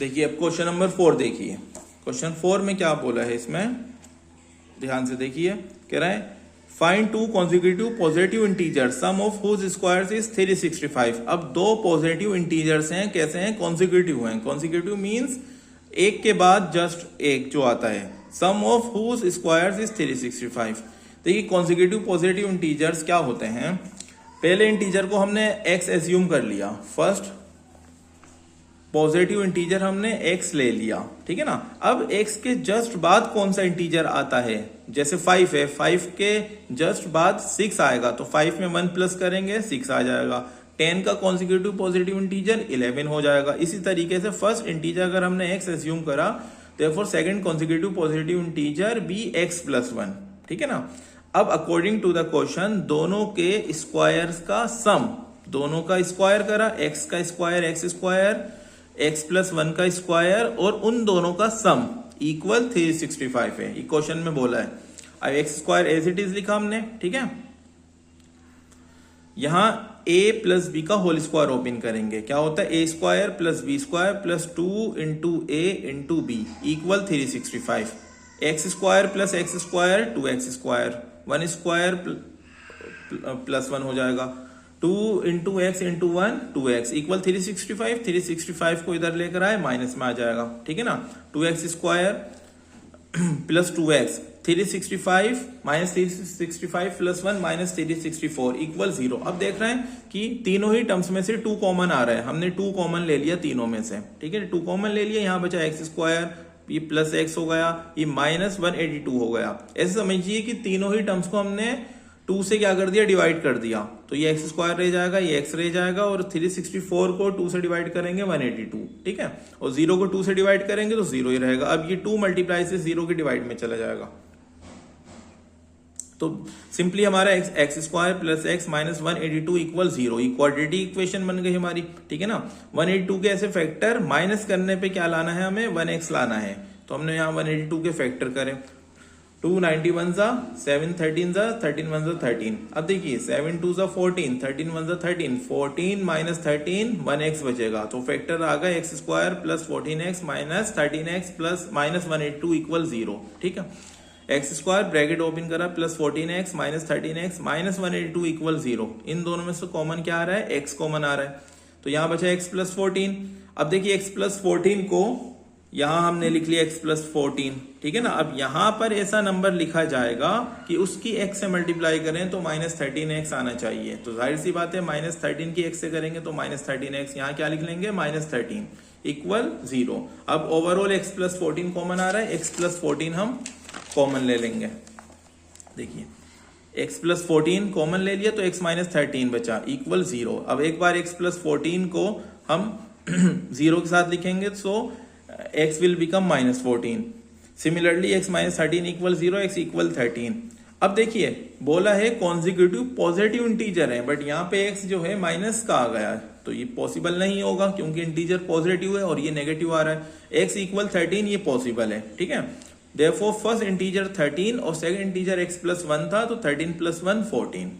देखिए अब question number 4 देखिए। क्वेश्चन 4 में क्या बोला है, इसमें ध्यान से देखिए। कह रहा है find two consecutive positive integer sum of whose squares is 365। अब दो पॉजिटिव इंटीजर्स हैं, कैसे हैं, कॉन्जिक्यूटिव हैं। कॉन्जिक्यूटिव मींस एक के बाद जस्ट एक जो आता है। सम ऑफ हुज स्क्वायर्स इज 365। देखिए कॉन्जिक्यूटिव पॉजिटिव इंटीजर्स क्या होते हैं। पहले इंटीजर को हमने x एज्यूम कर लिया, फर्स्ट पॉजिटिव इंटीजर हमने x ले लिया, ठीक है ना। अब x के जस्ट बाद कौन सा इंटीजर आता है, जैसे 5 है, 5 के जस्ट बाद 6 आएगा, तो 5 में 1 प्लस करेंगे 6 आ जाएगा। 10 का कॉन्जिक्यूटिव पॉजिटिव इंटीजर 11 हो जाएगा। इसी तरीके से फर्स्ट इंटीजर अगर हमने x एज्यूम करा, therefore second consecutive positive integer भी x प्लस 1, ठीक है ना। अब अकॉर्डिंग टू द क्वेश्चन दोनों के स्क्वायर्स का सम, दोनों का स्क्वायर करा, x का square x square, x plus 1 का स्क्वायर और उन दोनों का सम इक्वल 365 है। ये क्वेश्चन में बोला है। अब x square as it is लिखा हमने, ठीक है। यहां a प्लस बी का होल स्क्वायर ओपन करेंगे, क्या होता है a square plus B square plus 2 into a into B equal 365। x square plus x square 2x square, 1 square plus 1 हो जाएगा, 2 into x into 1 2x equal 365। 365 को इधर लेकर आए माइनस में आ जाएगा, ठीक है ना। 2x square plus 2x, 365 minus 365 plus 1 minus 364 equal 0। अब देख रहे हैं कि तीनों ही टर्म्स में से 2 कॉमन आ रहा है, हमने 2 कॉमन ले लिया तीनों में से, ठीक है। 2 कॉमन ले लिया, यहाँ बचा x स्क्वायर, ये प्लस x हो गया, ये माइनस 182 हो गया। ऐसे समझिए कि तीनों ही टर्म्स को हमने 2 से क्या कर दिया, डिवाइड कर दिया, तो ये x स्क्वायर रह जाएगा, ये x रह जाएगा, और 364 को 2 से डिवाइड करेंगे 182, ठीक है। और 0 को 2 से डिवाइड करेंगे तो 0 ही रहेगा। अब ये 2 मल्टीप्लाई से 0 के डिवाइड में चला जाएगा, तो सिंपली हमारा x square plus x minus 182 equal 0, quadratic equation बन गई हमारी, ठीक है ना। 182 के ऐसे फैक्टर माइनस करने पे क्या लाना है, हमें 1x लाना है, तो हमने यहाँ 182 के फैक्टर करें। 2 91 जा 7 13 जा 13 1 जा 13। अब देखिए 7 2 जा 14, 13 1 जा 13, 14 माइनस 13 1x बचेगा, तो फैक्टर आ गया x square plus 14x minus 13x plus minus 182 equal 0, ठीक है। x स्क्वायर ब्रैकेट ओपन करा plus 14x minus 13x minus 182 equal 0। इन दोनों में से कॉमन क्या आ रहा है, x कॉमन आ रहा है, तो यहां बचा x प्लस 14। अब देखिए x प्लस 14 को यहां हमने लिख लिया x प्लस 14, ठीक है ना। अब यहां पर ऐसा नंबर लिखा जाएगा कि उसकी x से मल्टीप्लाई करें तो माइनस 13x आना चाहिए, तो जाहिर सी बात है माइनस 13 की x से करेंगे तो माइनस 13x, यहाँ क्या लिख लेंगे माइनस 13 इक्वल 0। अब ओवरऑल x प्लस 14 कॉमन आ रहा है, x प्लस 14 हम कॉमन ले लेंगे। देखिए x प्लस 14 कॉमन ले लिया तो x माइनस 13 बचा इक्वल 0। अब एक बार x प्लस 14 को हम 0 के साथ लिखेंगे, सो x will become minus 14। Similarly x minus 13 equal 0, x equal 13। अब देखिए बोला है कॉन्जिक्यूटिव पॉजिटिव इंटीजर है, बट यहाँ पे x जो है माइनस का आ गया, तो ये पॉसिबल नहीं होगा क्योंकि इंटीजर पॉजिटिव है और ये नेगेटिव आ रहा है। x इक्वल 13 ये पॉसिबल है, ठीक है। देयरफॉर फर्स्ट इंटीजर 13 और सेकंड इंटीजर x प्लस 1 था, तो 13 प्लस 1 14।